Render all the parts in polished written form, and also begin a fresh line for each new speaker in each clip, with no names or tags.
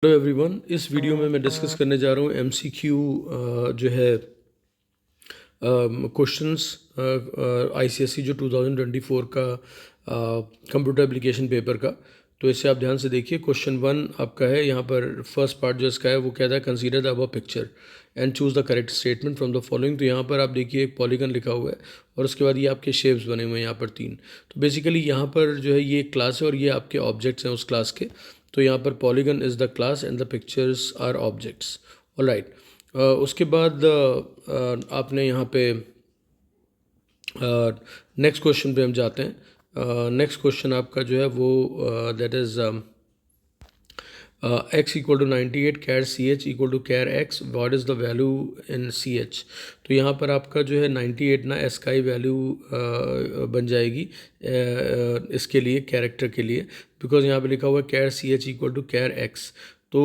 Hello everyone, इस video में मैं डिस्कस करने जा रहा हूँ एमसीक्यू जो है क्वेश्चंस आईसीएसई जो 2024 का कंप्यूटर एप्लीकेशन पेपर का। तो इसे आप ध्यान से देखिए। क्वेश्चन 1 आपका है, यहाँ पर फर्स्ट पार्ट जो इसका है वो कहता है consider the above picture and choose the correct statement from the following. तो यहाँ पर आप देखिए एक पॉलीगन लिखा हुआ है और उसके बाद ये आपके शेप्स बने हुए हैं यहाँ पर 3। तो बेसिकली यहाँ पर जो है ये एक क्लास है और ये आपके ऑब्जेक्ट्स हैं उस क्लास के। तो यहाँ पर polygon is the class and the pictures are objects. Alright, उसके बाद आपने यहाँ पे नेक्स्ट क्वेश्चन पे हम जाते हैं। नेक्स्ट क्वेश्चन आपका जो है वो that is x equal to 98 char C H equal to char X, what is the value in C H. तो यहाँ पर आपका जो है 98 ना एस का ही वैल्यू बन जाएगी इसके लिए, कैरेक्टर के लिए, बिकॉज यहाँ पे लिखा हुआ है कैर C H equal to char x. तो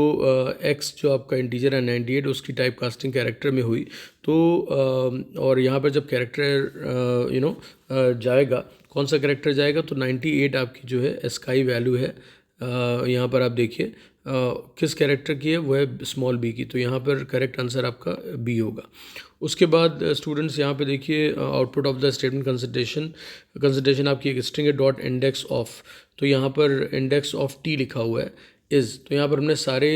x जो आपका इंटीजर है 98 उसकी टाइप कास्टिंग कैरेक्टर में हुई। तो और यहाँ पर जब कैरेक्टर जाएगा, कौन सा कैरेक्टर जाएगा, तो 98 आपकी जो है एस का ही वैल्यू है। यहाँ पर आप देखिए किस कैरेक्टर की है, वो है स्मॉल बी की। तो यहाँ पर करेक्ट आंसर आपका बी होगा। उसके बाद स्टूडेंट्स यहाँ पे देखिए output of the statement consideration आपकी एक स्ट्रिंग है डॉट इंडेक्स ऑफ। तो यहाँ पर इंडेक्स ऑफ टी लिखा हुआ है इज़। तो यहाँ पर हमने सारे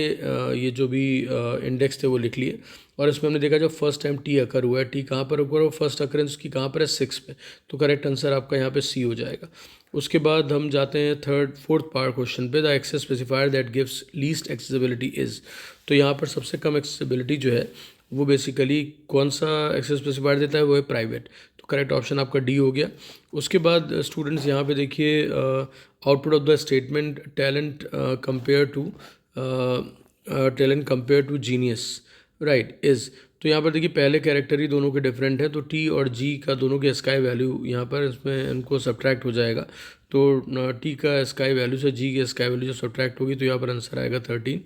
ये जो भी इंडेक्स थे वो लिख लिए और इसमें हमने देखा जो फर्स्ट टाइम टी अकर हुआ है, टी कहाँ पर अकर हुआ, फर्स्ट अकरेंस की कहाँ पर है 6 पे। तो करेक्ट आंसर आपका यहाँ पे सी हो जाएगा। उसके बाद हम जाते हैं फोर्थ पार्ट क्वेश्चन पे, the access specifier that gives least accessibility is. तो यहाँ पर सबसे कम एक्सेसिबिलिटी जो है वो बेसिकली कौन सा एक्सेस स्पेसिफायर देता है, वो है प्राइवेट। तो करेक्ट ऑप्शन आपका डी हो गया। उसके बाद स्टूडेंट्स यहाँ पे देखिए output of the statement talent compare to genius right is. तो यहाँ पर देखिए पहले कैरेक्टर ही दोनों के डिफरेंट है, तो टी और जी का दोनों के स्काई वैल्यू यहाँ पर इसमें इनको सब्ट्रैक्ट हो जाएगा। तो टी का स्काई वैल्यू से जी की स्काई वैल्यू जो सब्ट्रैक्ट होगी तो यहाँ पर आंसर आएगा 13।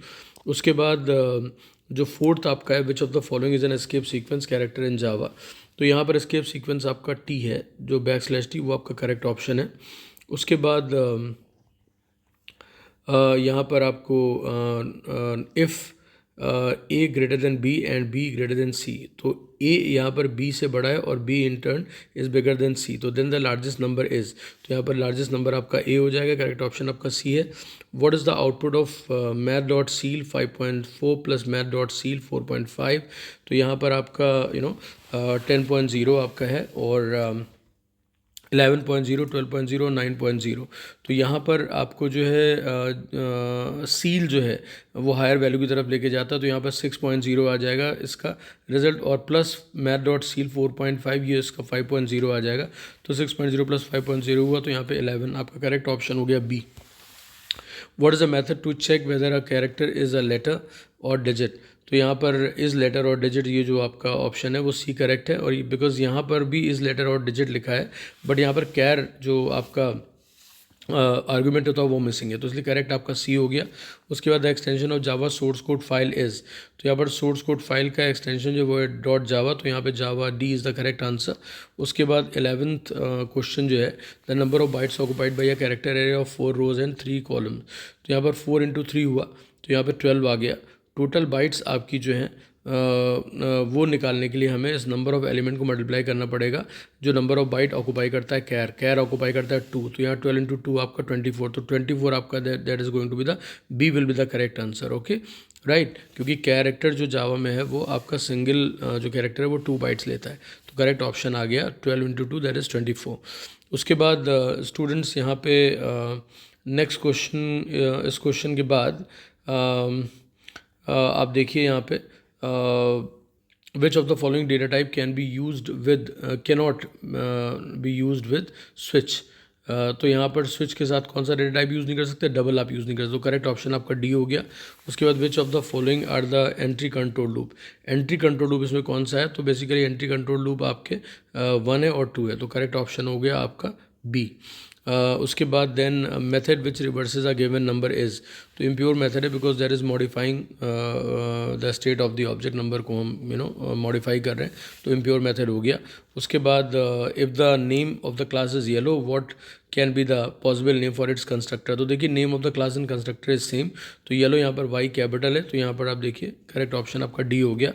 उसके बाद जो फोर्थ आपका है, which of the following is an escape sequence character in Java. तो यहाँ पर एस्केप सीक्वेंस आपका टी है, जो \t वो आपका करेक्ट ऑप्शन है। उसके बाद यहाँ पर आपको if A greater than B and B greater than C, तो ए यहाँ पर बी से बड़ा है और B in turn is bigger than C, तो then the largest number is. तो यहाँ पर लार्जेस्ट नंबर आपका ए हो जाएगा, करेक्ट ऑप्शन आपका सी है। What is the output of math dot seal 5.4 plus math dot seal 4.5। तो यहाँ पर आपका 10.0 आपका है और 11.0, 12.0, 9.0। तो यहाँ पर आपको जो है सील जो है वो हायर वैल्यू की तरफ लेके जाता है, तो यहाँ पर 6.0 आ जाएगा इसका रिजल्ट, और प्लस मैथ डॉट सील 4.5 ये इसका 5.0 आ जाएगा। तो 6.0 प्लस 5.0 हुआ, तो यहाँ पे 11 आपका करेक्ट ऑप्शन हो गया B. What is a method to check whether a character is a letter और डिजिट। तो यहाँ पर इज़ लेटर और डिजिट ये जो आपका ऑप्शन है वो सी करेक्ट है, और बिकॉज यहाँ पर भी इज़ लेटर और डिजिट लिखा है, बट यहाँ पर कैर जो आपका आर्गूमेंट होता है वो मिसिंग है, तो इसलिए करेक्ट आपका सी हो गया। उसके बाद extension of Java source code file is. तो यहाँ पर सोर्स कोड फाइल का एक्सटेंशन जो वो है डॉट जावा, तो यहाँ पे Java D is the correct answer. उसके बाद 11th क्वेश्चन जो है, the number of bytes occupied by a character array of 4 rows and 3 column. तो यहाँ पर 4 × 3 हुआ, तो यहाँ पर 12 आ गया। टोटल बाइट्स आपकी जो हैं वो निकालने के लिए हमें इस नंबर ऑफ एलिमेंट को मल्टीप्लाई करना पड़ेगा जो नंबर ऑफ बाइट ऑक्युपाई करता है कैर ऑक्युपाई करता है 2। तो यहाँ 12 × 2 आपका 24, तो 24 आपका that is going to be the B will be the correct answer. Okay right, क्योंकि कैरेक्टर जो जावा में है वो आपका सिंगल जो कैरेक्टर है वो 2 बाइट्स लेता है, तो करेक्ट ऑप्शन आ गया 12 × 2 दैट इज़ 24। उसके बाद स्टूडेंट्स यहाँ पे नेक्स्ट क्वेश्चन, इस क्वेश्चन के बाद आप देखिए यहाँ पे विच of the following data type can be used with cannot be used with switch. तो यहाँ पर स्विच के साथ कौन सा डेटा टाइप यूज़ नहीं कर सकते, डबल आप यूज़ नहीं कर सकते, तो करेक्ट ऑप्शन आपका डी हो गया। उसके बाद which of the following are the entry control loop. Entry control loop इसमें कौन सा है, तो बेसिकली एंट्री कंट्रोल लूप आपके 1 है और 2 है, तो करेक्ट ऑप्शन हो गया आपका बी। उसके बाद then method which reverses a given number is, तो इम्प्योर मेथड है because that is modifying the state of the object, number को हम मॉडिफाई कर रहे हैं, तो इम्प्योर मेथड हो गया। उसके बाद if the name of the class is yellow what can be the possible name for its constructor, तो देखिए name of the class and constructor is same, तो येलो यहाँ पर वाई कैपिटल है, तो यहाँ पर आप देखिए करेक्ट ऑप्शन आपका डी हो गया।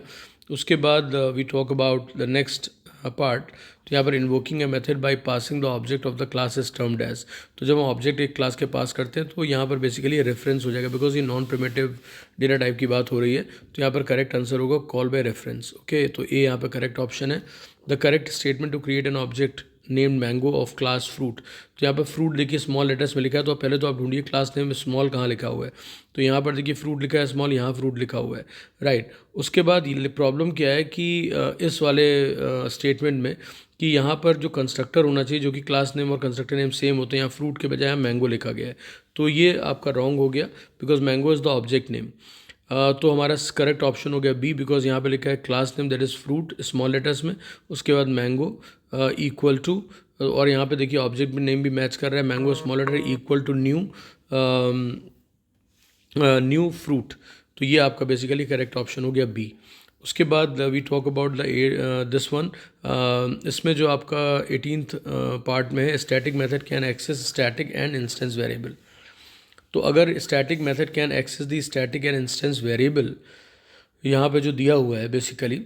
उसके बाद we talk about the next part, तो यहाँ पर invoking a method by passing the object of the class is termed as, तो जब हम ऑब्जेक्ट एक क्लास के पास करते हैं तो यहाँ पर बेसिकली रेफरेंस हो जाएगा, बिकॉज ये नॉन प्रिमिटिव डेटा टाइप की बात हो रही है, तो यहाँ पर करेक्ट आंसर होगा कॉल बाय रेफरेंस। ओके, तो ए यहाँ पर करेक्ट ऑप्शन है। The correct statement to create an object named mango of class fruit, तो यहाँ पर फ्रूट देखिए स्मॉल लेटर्स में लिखा है, तो पहले तो आप ढूंढिए क्लास नेम में स्मॉल कहाँ लिखा हुआ है, तो यहाँ पर देखिए फ्रूट लिखा है स्मॉल, यहाँ फ्रूट लिखा हुआ है, राइट। उसके बाद प्रॉब्लम क्या है कि इस वाले स्टेटमेंट में कि यहाँ पर जो कंस्ट्रक्टर होना चाहिए जो कि क्लास नेम और कंस्ट्रक्टर नेम सेम होते हैं, यहाँ फ्रूट के बजाय यहाँ मैंगो लिखा गया है, तो ये आपका रॉन्ग हो गया because mango is the object name. तो हमारा करेक्ट ऑप्शन हो गया बी, बिकॉज यहाँ पे लिखा है class name that is fruit small letters में, उसके बाद मैंगो इक्वल टू, और यहाँ पे देखिए ऑब्जेक्ट नेम भी मैच कर रहा है, mango small letter equal to new fruit, तो ये आपका बेसिकली करेक्ट ऑप्शन हो गया बी। उसके बाद we talk about the this one, इसमें जो आपका 18th पार्ट में है, static method can access static and instance variable, तो अगर static method can access the static and instance variable यहाँ पे जो दिया हुआ है बेसिकली,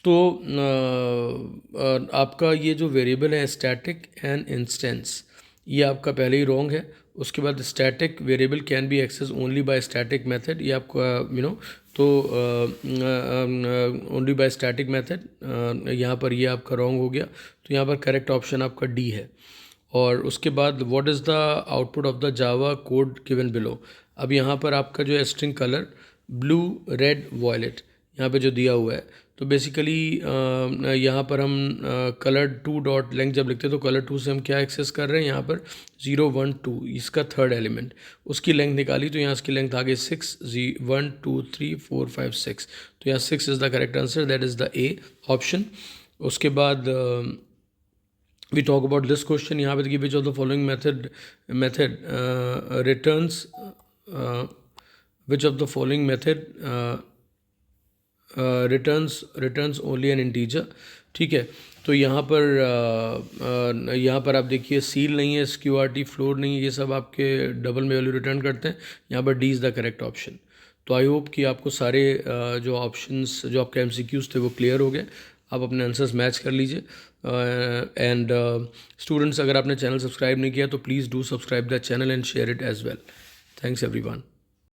तो आपका ये जो वेरिएबल है स्टैटिक एंड इंस्टेंस, ये आपका पहले ही रॉन्ग है। उसके बाद static variable can be access only by static method, ये आपका तो ओनली बाय स्टैटिक मेथड, यहाँ पर ये आपका रॉन्ग हो गया, तो यहाँ पर करेक्ट ऑप्शन आपका डी है। और उसके बाद what is the output of the Java code given below, अब यहाँ पर आपका जो है string colour blue red violet यहाँ पे जो दिया हुआ है, तो बेसिकली यहाँ पर हम कलर टू डॉट लेंथ जब लिखते हैं तो कलर टू से हम क्या एक्सेस कर रहे हैं, यहाँ पर 0 1 2 इसका थर्ड एलिमेंट, उसकी लेंथ निकाली तो यहाँ इसकी लेंथ आ गई 6 1 2 3 4 5 6, तो यहाँ 6 is the correct answer, that is the A option. उसके बाद we talk about this question, यहाँ पे देखिए which of the following method returns which of the following method returns only an integer, ठीक है। तो यहाँ पर आप देखिए सील नहीं है, SQRT फ्लोर नहीं है, ये सब आपके डबल में वैल्यू रिटर्न करते हैं, यहाँ पर D is the correct option. तो आई होप कि आपको सारे जो ऑप्शंस जो आपके MCQs थे वो क्लियर हो गए, आप अपने आंसर्स मैच कर लीजिए। एंड स्टूडेंट्स, अगर आपने चैनल सब्सक्राइब नहीं किया तो please do subscribe the channel and share it as well. Thanks everyone.